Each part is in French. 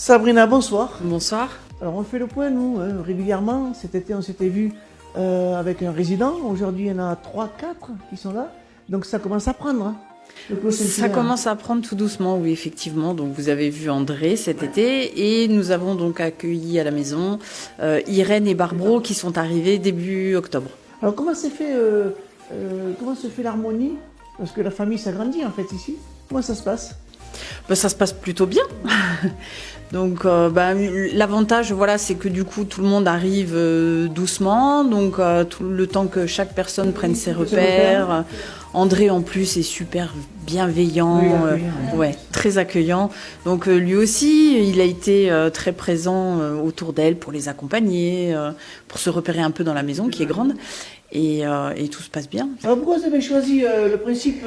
Sabrina, bonsoir. Bonsoir. Alors on fait le point, nous, régulièrement. Cet été, on s'était vu avec un résident. Aujourd'hui, il y en a 3, 4 qui sont là. Donc ça commence à prendre. Hein, ça commence à prendre tout doucement, oui, effectivement. Donc vous avez vu André cet été et nous avons donc accueilli à la maison Irène et Barbro qui sont arrivés début octobre. Alors comment se fait l'harmonie? Parce que la famille s'agrandit en fait ici. Comment ça se passe? Ça se passe plutôt bien. Donc l'avantage, voilà, c'est que du coup tout le monde arrive doucement, donc tout le temps que chaque personne prenne ses repères. André en plus est super bienveillant, ouais, très accueillant. Donc lui aussi, il a été très présent autour d'elle pour les accompagner, pour se repérer un peu dans la maison qui est grande, et tout se passe bien. Alors pourquoi vous avez choisi le principe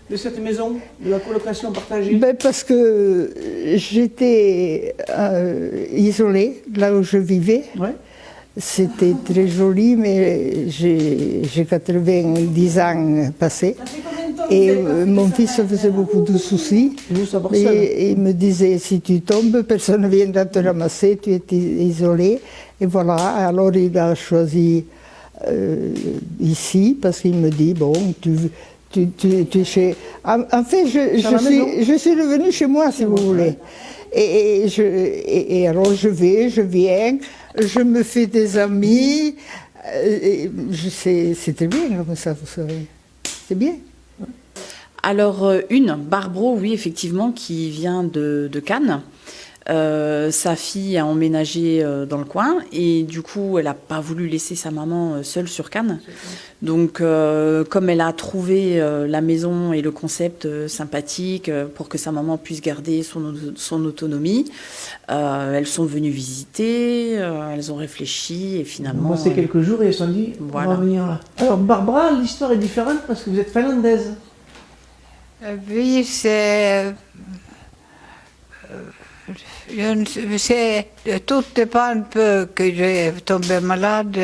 de cette maison, de la colocation partagée? Parce que j'étais isolée, là où je vivais. Ouais. C'était très joli, mais j'ai 90 ans passés. Et mon fils se faisait beaucoup de soucis. Et il me disait, si tu tombes, personne ne viendra te ramasser, tu es isolé. Et voilà, alors il a choisi ici, parce qu'il me dit, bon, tu es chez... En fait, je suis revenue chez moi, si vous voulez. Et alors je viens, je me fais des amis. C'est très bien comme ça, vous savez. C'est bien. Alors, Barbro, oui, effectivement, qui vient de Cannes. Sa fille a emménagé dans le coin et du coup elle n'a pas voulu laisser sa maman seule sur Cannes. Donc comme elle a trouvé la maison et le concept sympathique pour que sa maman puisse garder son autonomie, elles sont venues visiter, elles ont réfléchi et finalement... C'est quelques jours et elles se sont dit voilà. On va venir là. Alors Barbara, l'histoire est différente parce que vous êtes finlandaise. Oui, c'est... C'est tout dépend un peu que j'ai tombé malade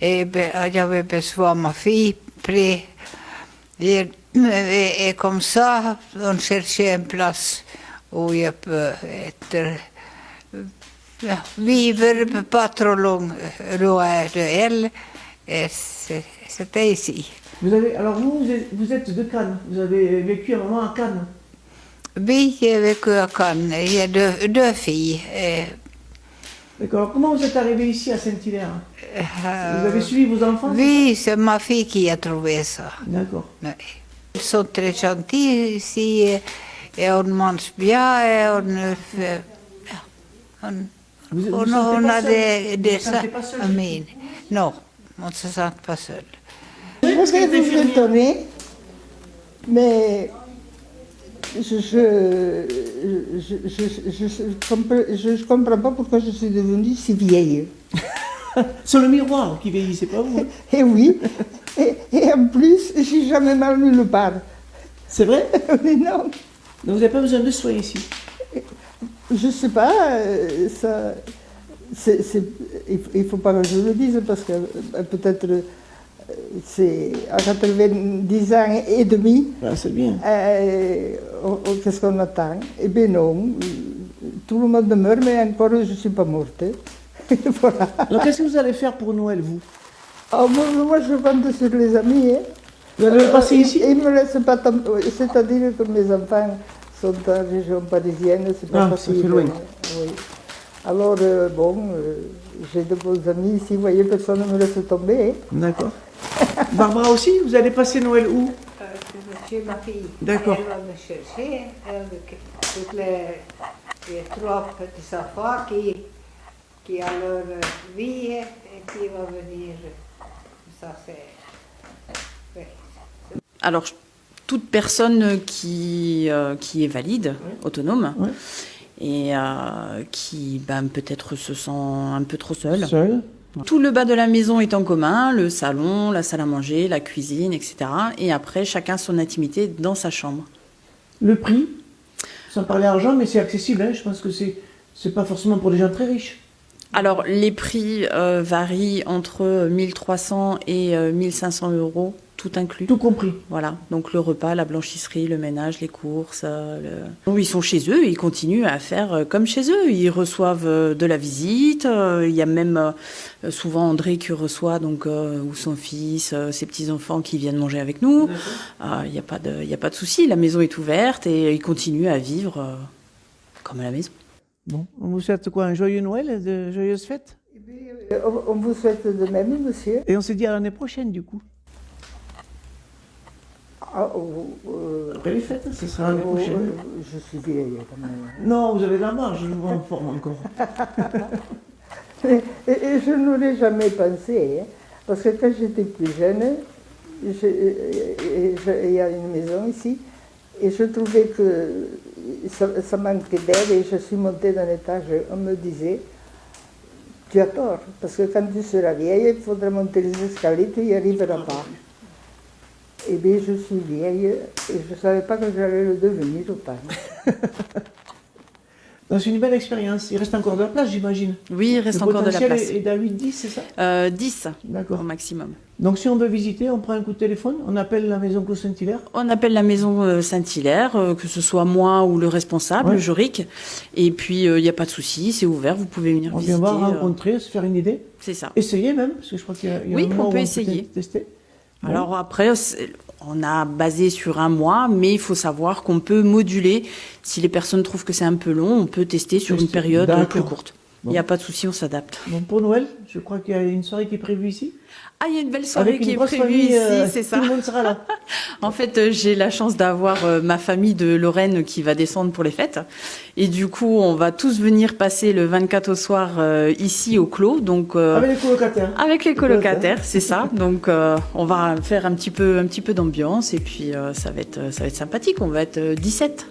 et j'avais besoin de ma fille près. Et comme ça, on cherchait une place où je peux vivre pas trop loin de elle. Et c'était ici. Alors vous êtes de Cannes, vous avez vécu un moment à Cannes. Oui, j'ai vécu à Cannes. Il y a deux filles. D'accord. Comment vous êtes arrivé ici à Saint-Hilaire? Vous avez suivi vos enfants? Oui, c'est ma fille qui a trouvé ça. D'accord. Ils sont très gentils ici et on mange bien et on a des amis. Non, on ne se sent pas seul. Je vais vous étonner, mais... Je comprends pas pourquoi je suis devenue si vieille. C'est le miroir qui vieillit, c'est pas vous? Et oui, et en plus, j'ai jamais mal nulle part. C'est vrai? Non. Donc vous n'avez pas besoin de soins ici? Je sais pas, il faut pas que je le dise parce que peut-être... C'est à 90 ans et demi. Ah, c'est bien. Qu'est-ce qu'on attend? Eh bien non, tout le monde meurt, mais encore je ne suis pas morte. Voilà. Alors qu'est-ce que vous allez faire pour Noël, vous? Moi je compte sur les amis. Vous allez le passer ici? Ils ne me laissent pas c'est-à-dire que mes enfants sont en région parisienne, c'est pas facile. Ça fait loin. Oui. Alors j'ai de beaux amis ici, vous voyez, personne ne me laisse tomber. D'accord. Barbara aussi, vous allez passer Noël où? Chez ma fille. D'accord. Elle va me chercher avec toutes les trois petits enfants qui ont leur vie et qui vont venir. Ça, c'est... Alors, toute personne qui est valide, autonome, et qui peut-être se sent un peu trop seule. Tout le bas de la maison est en commun, le salon, la salle à manger, la cuisine, etc. Et après, chacun son intimité dans sa chambre. Le prix, sans parler argent, mais c'est accessible, hein, je pense que c'est pas forcément pour des gens très riches. Alors, les prix varient entre 1300 et 1500 euros, tout inclus. Tout compris. Voilà, donc le repas, la blanchisserie, le ménage, les courses. Donc, ils sont chez eux et ils continuent à faire comme chez eux. Ils reçoivent de la visite. Il y a même souvent André qui reçoit, donc, ou son fils, ses petits-enfants qui viennent manger avec nous. Il n'y a pas de souci. La maison est ouverte et ils continuent à vivre comme à la maison. Bon, on vous souhaite quoi, un joyeux Noël et de joyeuses fêtes? On vous souhaite de même, monsieur. Et on se dit à l'année prochaine, du coup. Après les fêtes, ce sera l'année prochaine. Je suis vieille quand même. Non, vous avez de la marge, je vous en forme encore. Et je n'aurais jamais pensé, hein, parce que quand j'étais plus jeune, il y a une maison ici, et je trouvais que ça manquait d'air, et je suis montée d'un étage, on me disait, tu as tort, parce que quand tu seras vieille, il faudra monter les escaliers, tu n'y arriveras pas. Eh bien, je suis vieille, et je ne savais pas que j'allais le devenir ou pas. C'est une belle expérience. Il reste encore de la place, j'imagine. Oui, il reste encore de la place. Le potentiel est d'à 8-10, c'est ça? 10 D'accord. au maximum. Donc si on veut visiter, on prend un coup de téléphone, on appelle la maison Clos Saint-Hilaire. On appelle la maison Saint-Hilaire, que ce soit moi ou le responsable, le juric. Et puis, il n'y a pas de souci, c'est ouvert, vous pouvez venir visiter. On vient voir, rencontrer, se faire une idée. C'est ça. Essayer même, parce que je crois qu'il y a oui, un moment on peut où essayer. Tester. Alors après, on a basé sur un mois, mais il faut savoir qu'on peut moduler. Si les personnes trouvent que c'est un peu long, on peut tester sur une période plus courte. Il n'y a pas de souci, on s'adapte. Bon, pour Noël, je crois qu'il y a une soirée qui est prévue ici. Ah, il y a une belle soirée qui est prévue famille, ici, c'est ça. Tout le monde sera là. En fait, j'ai la chance d'avoir ma famille de Lorraine qui va descendre pour les fêtes. Et du coup, on va tous venir passer le 24 au soir ici au Clos. Donc, avec les colocataires. Avec les colocataires, c'est ça. Donc, on va faire un petit peu d'ambiance et puis ça va être sympathique. On va être 17.